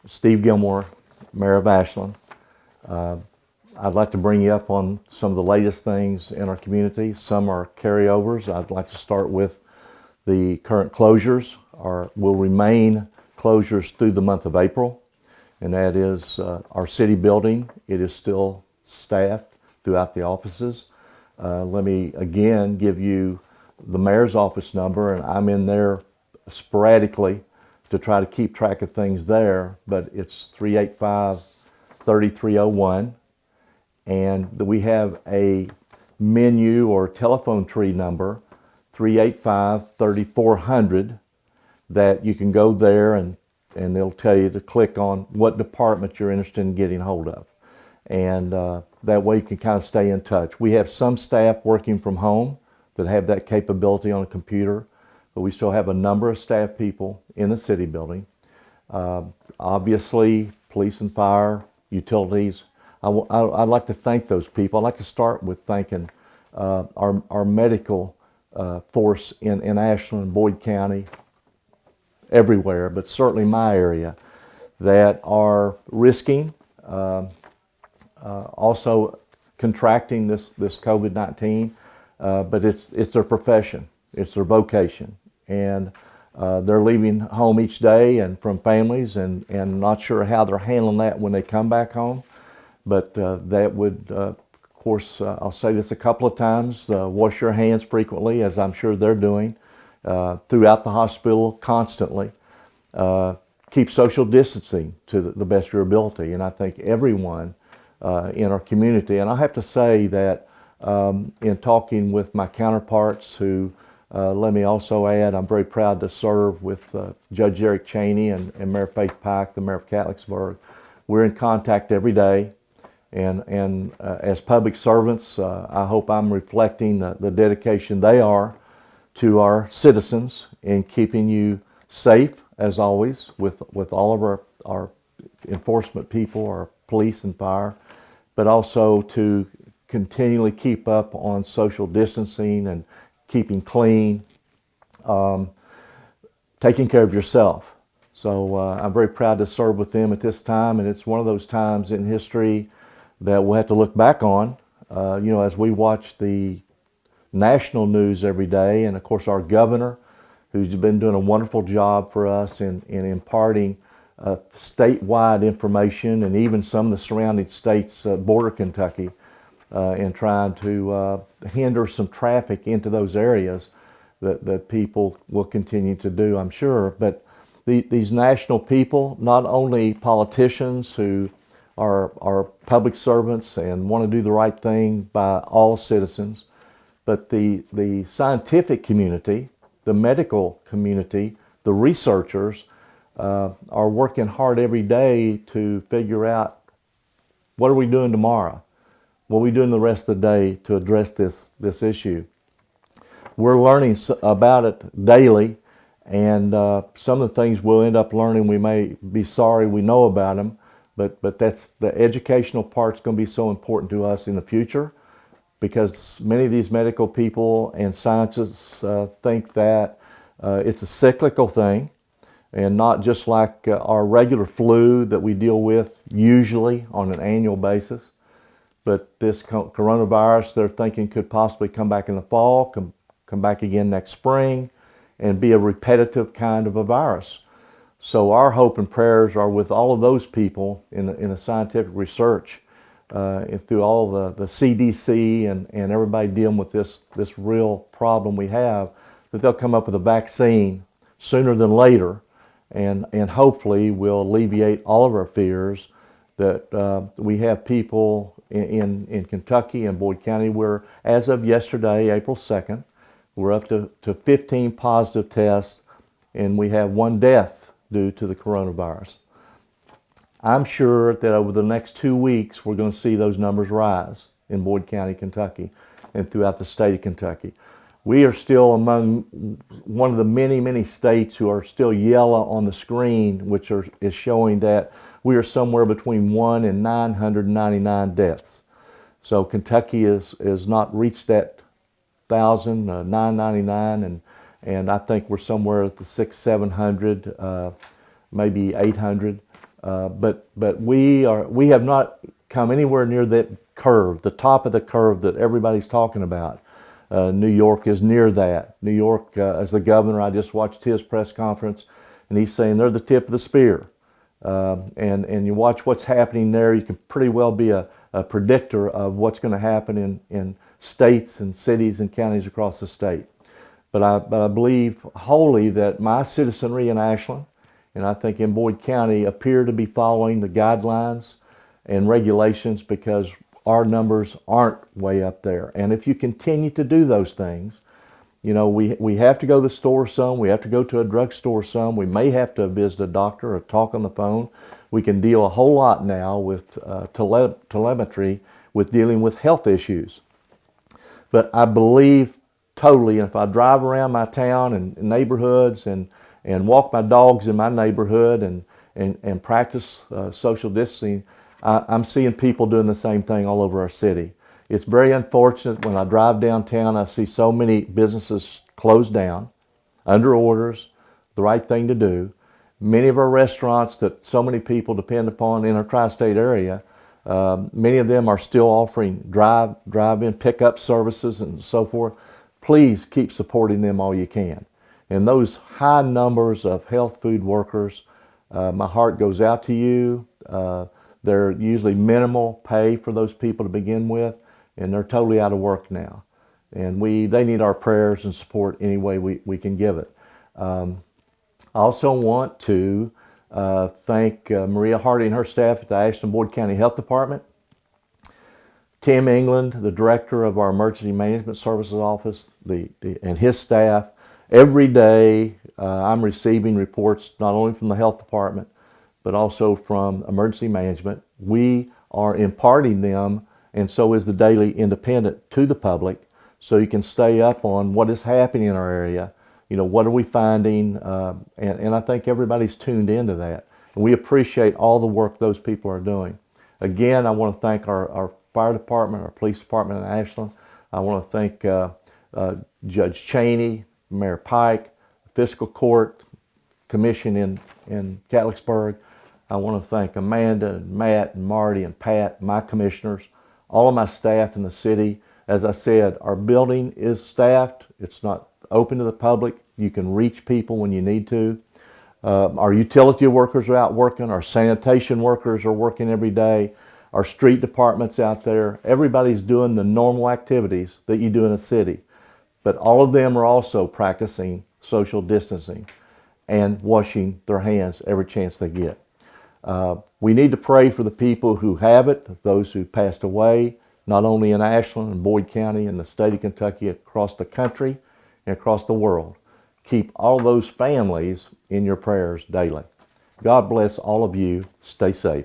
Steve Gilmore, Mayor of Ashland. I'd like to bring you up on some of the latest things in our community. Some are carryovers. I'd like to start with the current closures will remain closures through the month of April, and that is our city building. It is still staffed throughout the offices. Let me again give you the mayor's office number, and I'm in there sporadically to try to keep track of things there, but it's 385-3301. And we have a menu or telephone tree number, 385-3400, that you can go there and they'll tell you to click on what department you're interested in getting hold of. And that way you can kind of stay in touch. We have some staff working from home that have that capability on a computer, but we still have a number of staff people in the city building. Obviously, police and fire, utilities. I'd like to thank those people. I'd like to start with thanking our medical force in Ashland, Boyd County, everywhere, but certainly my area, that are risking also contracting this COVID-19, but it's their profession, it's their vocation, and they're leaving home each day and from families, and not sure how they're handling that when they come back home. But that would, of course, I'll say this a couple of times, wash your hands frequently, as I'm sure they're doing, throughout the hospital constantly. Keep social distancing to the best of your ability. And I think everyone in our community, and I have to say that in talking with my counterparts who, let me also add, I'm very proud to serve with Judge Eric Cheney and Mayor Faith Pike, the Mayor of Catlettsburg. We're in contact every day. And as public servants, I hope I'm reflecting the dedication they are to our citizens in keeping you safe, as always, with all of our enforcement people, our police and fire, but also to continually keep up on social distancing and keeping clean, taking care of yourself. So I'm very proud to serve with them at this time, and it's one of those times in history that we'll have to look back on, as we watch the national news every day, and of course our governor, who's been doing a wonderful job for us in imparting statewide information, and even some of the surrounding states border Kentucky, and trying to hinder some traffic into those areas that people will continue to do, I'm sure. But these national people, not only politicians who are public servants and want to do the right thing by all citizens, but the scientific community, the medical community, the researchers are working hard every day to figure out what are we doing tomorrow, what are we doing the rest of the day to address this issue. We're learning about it daily, and some of the things we'll end up learning, we may be sorry we know about them, but that's the educational part's going to be so important to us in the future, because many of these medical people and scientists think that it's a cyclical thing, and not just like our regular flu that we deal with usually on an annual basis. But this coronavirus, they're thinking, could possibly come back in the fall, come back again next spring, and be a repetitive kind of a virus. So our hope and prayers are with all of those people in the scientific research, through all the CDC and everybody dealing with this real problem we have, that they'll come up with a vaccine sooner than later, and hopefully will alleviate all of our fears. That we have people in Kentucky and Boyd County where, as of yesterday, April 2nd, we're up to 15 positive tests, and we have 1 death due to the coronavirus. I'm sure that over the next 2 weeks, we're going to see those numbers rise in Boyd County, Kentucky, and throughout the state of Kentucky. We are still among one of the many, many states who are still yellow on the screen, which is showing that we are somewhere between 1 and 999 deaths. So Kentucky has not reached that 999, and I think we're somewhere at the 600, 700, maybe 800. But we have not come anywhere near that curve, the top of the curve that everybody's talking about. New York is near that. New York, as the governor, I just watched his press conference, and he's saying they're the tip of the spear. And you watch what's happening there, you can pretty well be a predictor of what's going to happen in states and cities and counties across the state. But I believe wholly that my citizenry in Ashland, and I think in Boyd County, appear to be following the guidelines and regulations, because our numbers aren't way up there. And if you continue to do those things, you know, we have to go to the store some, we have to go to a drugstore some, we may have to visit a doctor or talk on the phone. We can deal a whole lot now with telemetry with dealing with health issues. But I believe totally, and if I drive around my town and neighborhoods and walk my dogs in my neighborhood and practice social distancing, I'm seeing people doing the same thing all over our city. It's very unfortunate when I drive downtown, I see so many businesses closed down, under orders, the right thing to do. Many of our restaurants that so many people depend upon in our tri-state area, many of them are still offering drive-in pickup services and so forth. Please keep supporting them all you can. And those high numbers of health food workers, my heart goes out to you. They're usually minimal pay for those people to begin with, and they're totally out of work now. And they need our prayers and support any way we can give it. I also want to thank Maria Hardy and her staff at the Ashland Boyd County Health Department. Tim England, the director of our Emergency Management Services Office, and his staff. Every day I'm receiving reports not only from the health department, but also from emergency management. We are imparting them, and so is the Daily Independent, to the public, so you can stay up on what is happening in our area. You know, what are we finding? And I think everybody's tuned into that. And we appreciate all the work those people are doing. Again, I want to thank our fire department, our police department in Ashland. I want to thank Judge Cheney, Mayor Pike, Fiscal Court, Commission in Catlettsburg. I want to thank Amanda and Matt and Marty and Pat, my commissioners, all of my staff in the city. As I said, our building is staffed. It's not open to the public. You can reach people when you need to. Our utility workers are out working. Our sanitation workers are working every day. Our street department's out there. Everybody's doing the normal activities that you do in a city. But all of them are also practicing social distancing and washing their hands every chance they get. We need to pray for the people who have it, those who passed away, not only in Ashland and Boyd County and the state of Kentucky, across the country and across the world. Keep all those families in your prayers daily. God bless all of you. Stay safe.